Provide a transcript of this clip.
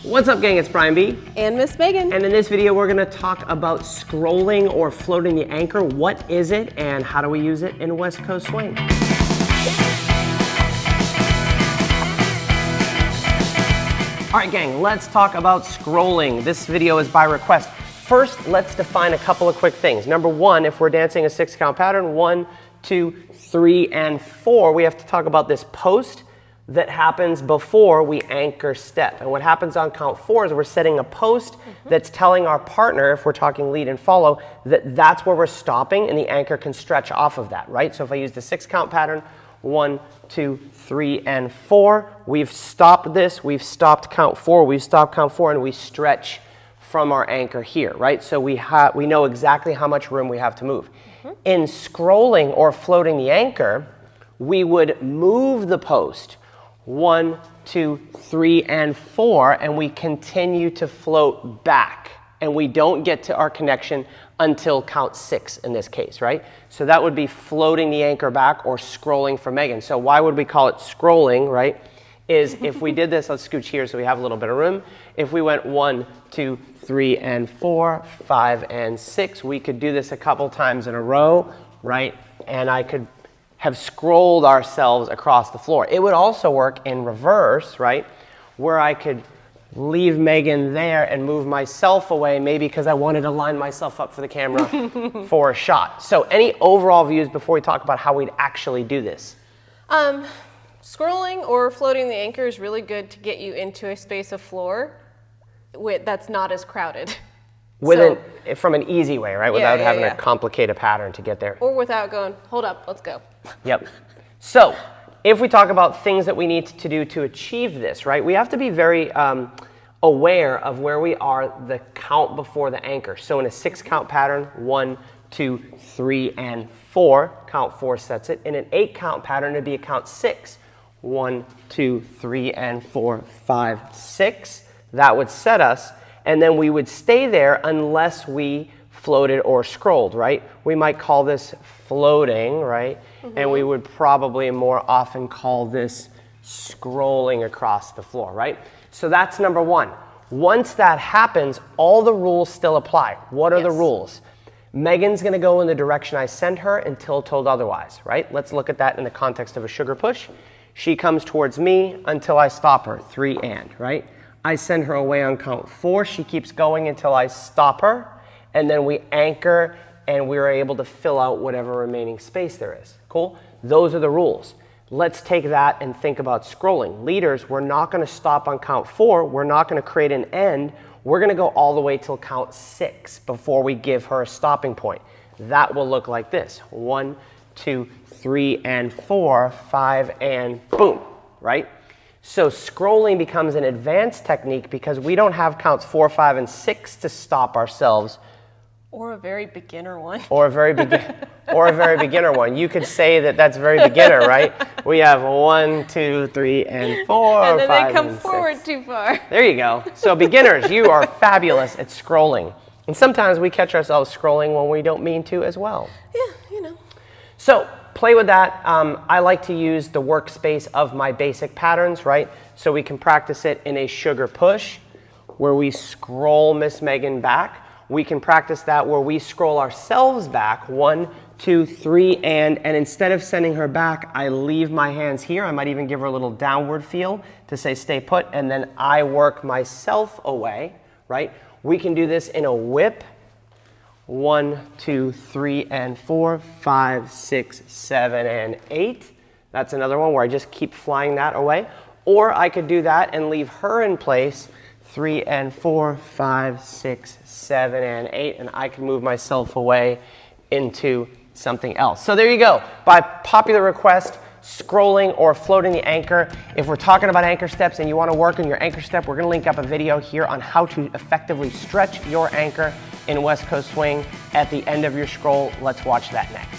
What's up, gang? It's Brian B. And Miss Megan. And in this video, we're going to talk about scrolling or floating the anchor. What is it and how do we use it in West Coast Swing? All right, gang, let's talk about scrolling. This video is by request. First, let's define a couple of quick things. Number one, if we're dancing a 6-count pattern, 1, 2, 3, and 4, we have to talk about this post that happens before we anchor step. And what happens on count 4 is we're setting a post that's telling our partner, if we're talking lead and follow, that that's where we're stopping and the anchor can stretch off of that, right? So if I use the 6-count pattern, 1, 2, 3, and 4, we've stopped this, we've stopped count 4, we've stopped count 4, and we stretch from our anchor here, right? So we know exactly how much room we have to move. In scrolling or floating the anchor, we would move the post 1, 2, 3, and 4, and we continue to float back. And we don't get to our connection until count 6 in this case, right? So that would be floating the anchor back or scrolling for Megan. So why would we call it scrolling, right? Is if we did this, let's scooch here so we have a little bit of room. If we went 1, 2, 3, and 4, 5, and 6, we could do this a couple times in a row, right? And I could have scrolled ourselves across the floor. It would also work in reverse, right? Where I could leave Megan there and move myself away, maybe because I wanted to line myself up for the camera for a shot. So any overall views before we talk about how we'd actually do this? Scrolling or floating the anchor is really good to get you into a space of floor that's not as crowded. From an easy way, right? Without having a complicated pattern to get there. Or without going, hold up, let's go. Yep. So if we talk about things that we need to do to achieve this, right? We have to be very aware of where we are the count before the anchor. So in a 6-count pattern, 1, 2, 3, and 4, count 4 sets it. In an 8-count pattern, it'd be a count 6. 1, 2, 3, and 4, 5, 6. That would set us. And then we would stay there unless we floated or scrolled, right? We might call this floating, right? And we would probably more often call this scrolling across the floor, right? So that's number one. Once that happens, all the rules still apply. What are the rules? Megan's going to go in the direction I send her until told otherwise, right? Let's look at that in the context of a sugar push. She comes towards me until I stop her, 3 and, right? I send her away on count 4. She keeps going until I stop her. And then we anchor and we're able to fill out whatever remaining space there is. Cool? Those are the rules. Let's take that and think about scrolling. Leaders, we're not going to stop on count 4. We're not going to create an end. We're going to go all the way till count 6 before we give her a stopping point. That will look like this. 1, 2, 3, and 4, 5, and boom, right? So scrolling becomes an advanced technique because we don't have counts 4, 5, and 6 to stop ourselves. Or a very beginner one. Or a very beginner one. You could say that that's very beginner, right? We have 1, 2, 3, and 4, and then 5, they come and forward 6. too far. There you go. So beginners, you are fabulous at scrolling. And sometimes we catch ourselves scrolling when we don't mean to as well. Yeah, you know. So play with that. I like to use the workspace of my basic patterns, right? So we can practice it in a sugar push where we scroll Miss Megan back. We can practice that where we scroll ourselves back, 1, 2, 3, and instead of sending her back, I leave my hands here. I might even give her a little downward feel to say stay put, and then I work myself away, right? We can do this in a whip. 1, 2, 3, and 4, 5, 6, 7, and 8. That's another one where I just keep flying that away. Or I could do that and leave her in place, 3 and 4, 5, 6, 7, and 8, and I can move myself away into something else. So there you go. By popular request, scrolling or floating the anchor. If we're talking about anchor steps and you want to work on your anchor step, we're going to link up a video here on how to effectively stretch your anchor in West Coast Swing at the end of your scroll. Let's watch that next.